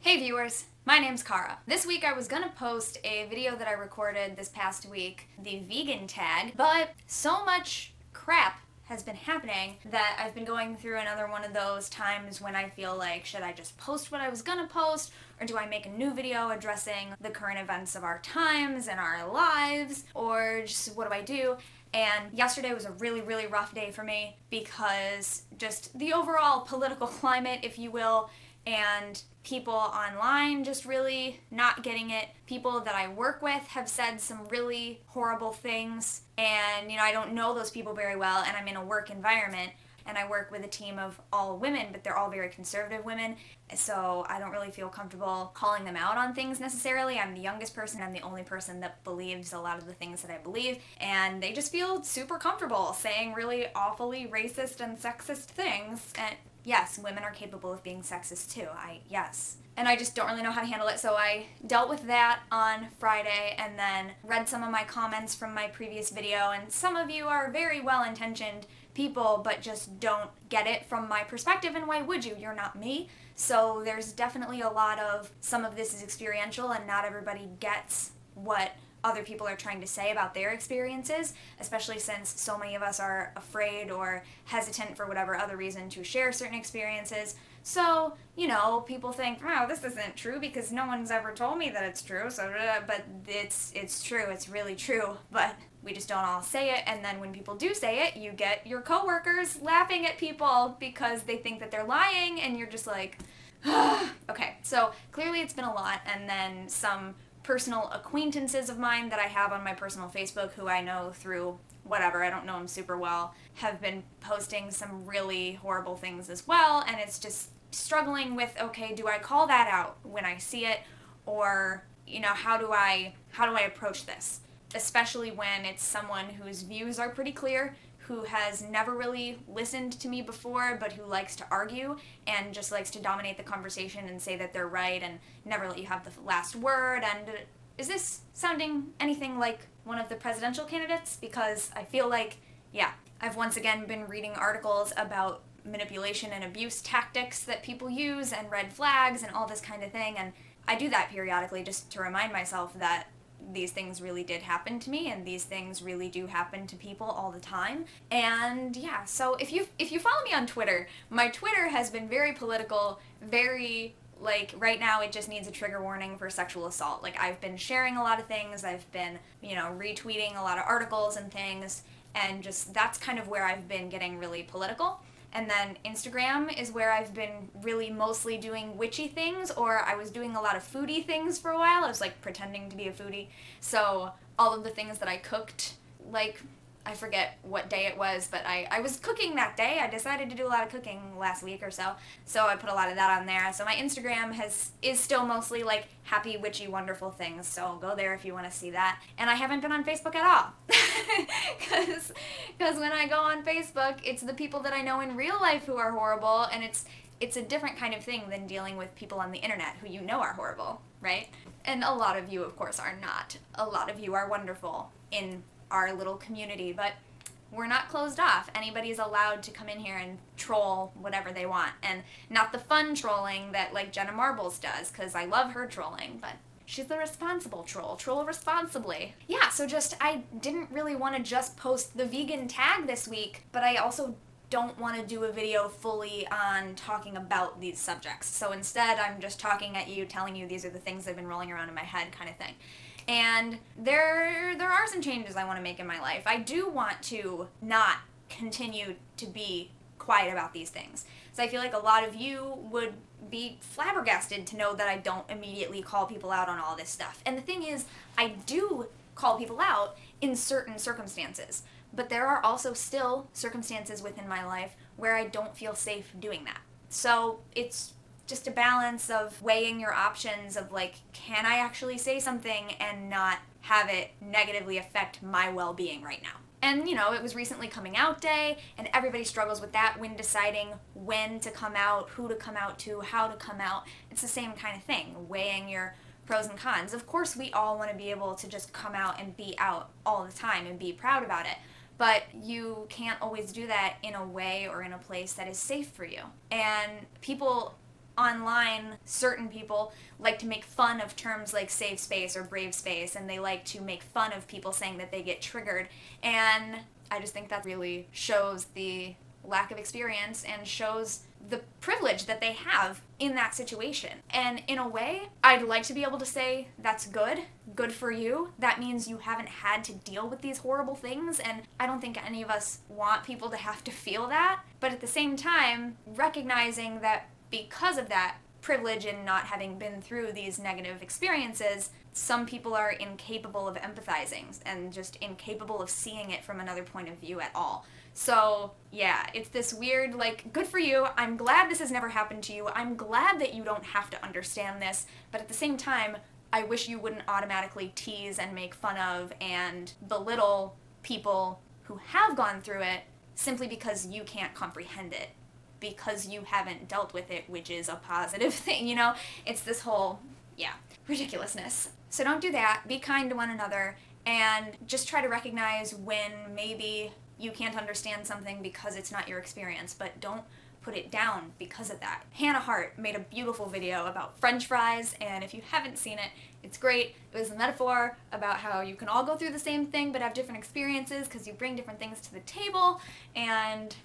Hey viewers, my name's Cara. This week I was gonna post a video that I recorded this past week, the vegan tag, but so much crap has been happening that I've been going through another one of those times when I feel like, should I just post what I was gonna post, or do I make a new video addressing the current events of our times and our lives, or just what do I do? And yesterday was a really, really rough day for me because just the overall political climate, if you will, and people online just really not getting it. People that I work with have said some really horrible things, and I don't know those people very well, and I'm in a work environment, and I work with a team of all women, but they're all very conservative women, so I don't really feel comfortable calling them out on things necessarily. I'm the youngest person, I'm the only person that believes a lot of the things that I believe, and they just feel super comfortable saying really awfully racist and sexist things, and yes, women are capable of being sexist too, yes. And I just don't really know how to handle it, so I dealt with that on Friday and then read some of my comments from my previous video, and some of you are very well-intentioned people but just don't get it from my perspective, and why would you? You're not me. So there's definitely a lot of, some of this is experiential and not everybody gets what other people are trying to say about their experiences, especially since so many of us are afraid or hesitant for whatever other reason to share certain experiences. So, people think, oh, this isn't true because no one's ever told me that it's true, so, but it's true, it's really true, but we just don't all say it, and then when people do say it, you get your coworkers laughing at people because they think that they're lying, and you're just like, okay, so clearly it's been a lot, and then some personal acquaintances of mine that I have on my personal Facebook who I know through whatever, I don't know them super well, have been posting some really horrible things as well, and it's just struggling with, okay, do I call that out when I see it, or, how do I approach this? Especially when it's someone whose views are pretty clear, who has never really listened to me before, but who likes to argue and just likes to dominate the conversation and say that they're right and never let you have the last word. And is this sounding anything like one of the presidential candidates? Because I feel like, yeah, I've once again been reading articles about manipulation and abuse tactics that people use and red flags and all this kind of thing, and I do that periodically just to remind myself that these things really did happen to me, and these things really do happen to people all the time. And yeah, so if you follow me on Twitter, my Twitter has been very political, very, right now it just needs a trigger warning for sexual assault. I've been sharing a lot of things, I've been, retweeting a lot of articles and things, and just that's kind of where I've been getting really political. And then Instagram is where I've been really mostly doing witchy things, or I was doing a lot of foodie things for a while. I was pretending to be a foodie. So all of the things that I cooked, I forget what day it was, but I was cooking that day. I decided to do a lot of cooking last week or so. So I put a lot of that on there. So my Instagram is still mostly happy, witchy, wonderful things. So go there if you want to see that. And I haven't been on Facebook at all. Because when I go on Facebook, it's the people that I know in real life who are horrible, and it's a different kind of thing than dealing with people on the internet who are horrible, right? And a lot of you, of course, are not. A lot of you are wonderful in our little community, but we're not closed off. Anybody's allowed to come in here and troll whatever they want, and not the fun trolling that Jenna Marbles does, because I love her trolling, but she's the responsible troll responsibly. Yeah, so I didn't really want to just post the vegan tag this week, but I also don't want to do a video fully on talking about these subjects. So instead, I'm just talking at you, telling you these are the things that have been rolling around in my head kind of thing. And there are some changes I want to make in my life. I do want to not continue to be quiet about these things. So I feel like a lot of you would be flabbergasted to know that I don't immediately call people out on all this stuff. And the thing is, I do call people out in certain circumstances. But there are also still circumstances within my life where I don't feel safe doing that. So it's just a balance of weighing your options of can I actually say something and not have it negatively affect my well-being right now? And it was recently coming out day, and everybody struggles with that when deciding when to come out, who to come out to, how to come out. It's the same kind of thing, weighing your pros and cons. Of course, we all want to be able to just come out and be out all the time and be proud about it. But you can't always do that in a way or in a place that is safe for you. And people online, certain people like to make fun of terms like safe space or brave space, and they like to make fun of people saying that they get triggered. And I just think that really shows the lack of experience and shows the privilege that they have in that situation. And in a way, I'd like to be able to say that's good for you. That means you haven't had to deal with these horrible things, and I don't think any of us want people to have to feel that. But at the same time, recognizing that because of that privilege in not having been through these negative experiences, some people are incapable of empathizing and just incapable of seeing it from another point of view at all. So yeah, it's this weird, like, good for you. I'm glad this has never happened to you. I'm glad that you don't have to understand this. But at the same time, I wish you wouldn't automatically tease and make fun of and belittle people who have gone through it simply because you can't comprehend it, because you haven't dealt with it, which is a positive thing, you know? It's this whole, yeah, ridiculousness. So don't do that. Be kind to one another, and just try to recognize when maybe you can't understand something because it's not your experience, but don't put it down because of that. Hannah Hart made a beautiful video about French fries, and if you haven't seen it, it's great. It was a metaphor about how you can all go through the same thing but have different experiences because you bring different things to the table, and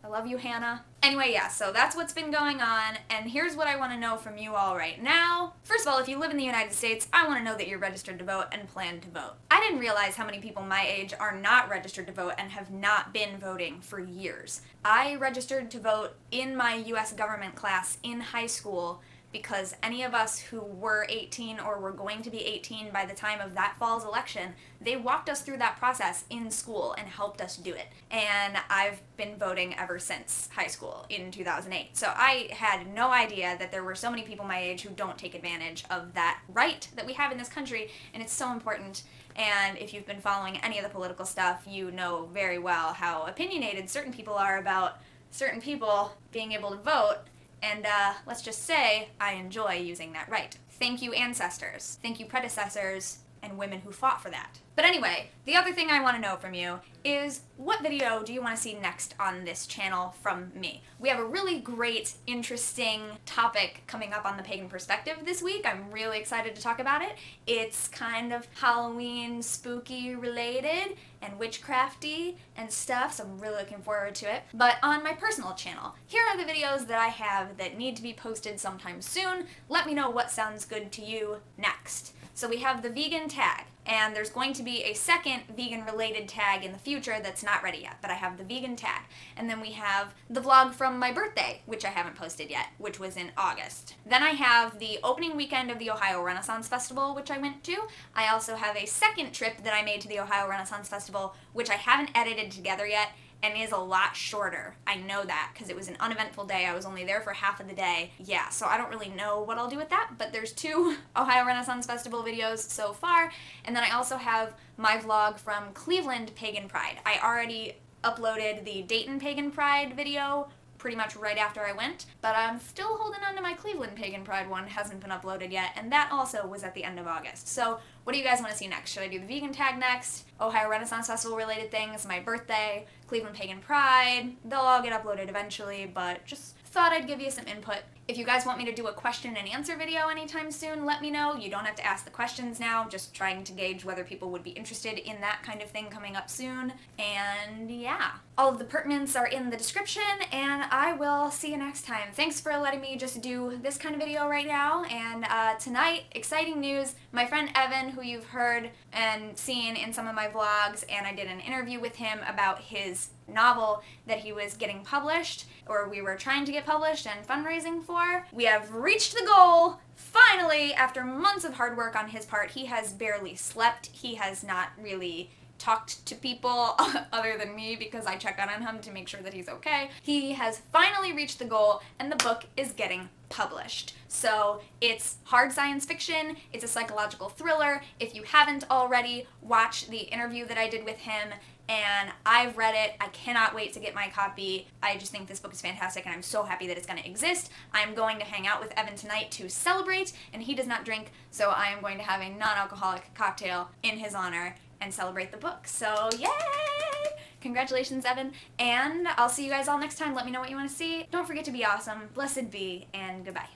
I love you, Hannah. Anyway, yeah, so that's what's been going on, and here's what I want to know from you all right now. First of all, if you live in the United States, I want to know that you're registered to vote and plan to vote. I didn't realize how many people my age are not registered to vote and have not been voting for years. I registered to vote in my U.S. government class in high school because any of us who were 18 or were going to be 18 by the time of that fall's election, they walked us through that process in school and helped us do it. And I've been voting ever since high school in 2008. So I had no idea that there were so many people my age who don't take advantage of that right that we have in this country, and it's so important. And if you've been following any of the political stuff, you know very well how opinionated certain people are about certain people being able to vote. And let's just say I enjoy using that right. Thank you, ancestors. Thank you, predecessors, and women who fought for that. But anyway, the other thing I want to know from you is, what video do you want to see next on this channel from me? We have a really great, interesting topic coming up on The Pagan Perspective this week. I'm really excited to talk about it. It's kind of Halloween spooky related and witchcrafty and stuff, so I'm really looking forward to it. But on my personal channel, here are the videos that I have that need to be posted sometime soon. Let me know what sounds good to you next. So we have the vegan tag, and there's going to be a second vegan-related tag in the future that's not ready yet, but I have the vegan tag. And then we have the vlog from my birthday, which I haven't posted yet, which was in August. Then I have the opening weekend of the Ohio Renaissance Festival, which I went to. I also have a second trip that I made to the Ohio Renaissance Festival, which I haven't edited together yet, and is a lot shorter. I know that because it was an uneventful day. I was only there for half of the day. Yeah, so I don't really know what I'll do with that, but there's 2 Ohio Renaissance Festival videos so far. And then I also have my vlog from Cleveland Pagan Pride. I already uploaded the Dayton Pagan Pride video pretty much right after I went, but I'm still holding on to my Cleveland Pagan Pride one. Hasn't been uploaded yet, and that also was at the end of August. So what do you guys want to see next? Should I do the vegan tag next? Ohio Renaissance Festival related things, my birthday, Cleveland Pagan Pride? They'll all get uploaded eventually, but just thought I'd give you some input. If you guys want me to do a question and answer video anytime soon, let me know. You don't have to ask the questions now, just trying to gauge whether people would be interested in that kind of thing coming up soon. And yeah, all of the pertinents are in the description, and I will see you next time. Thanks for letting me just do this kind of video right now. And tonight, exciting news. My friend Evan, who you've heard and seen in some of my vlogs, and I did an interview with him about his novel that he was getting published, or we were trying to get published and fundraising for. We have reached the goal, finally, after months of hard work on his part. He has barely slept. He has not really talked to people other than me because I check on him to make sure that he's okay. He has finally reached the goal, and the book is getting published. So it's hard science fiction, it's a psychological thriller. If you haven't already, watch the interview that I did with him, and I've read it. I cannot wait to get my copy. I just think this book is fantastic, and I'm so happy that it's going to exist. I'm going to hang out with Evan tonight to celebrate, and he does not drink, so I am going to have a non-alcoholic cocktail in his honor and celebrate the book. So yay! Congratulations, Evan. And I'll see you guys all next time. Let me know what you want to see. Don't forget to be awesome. Blessed be, and goodbye.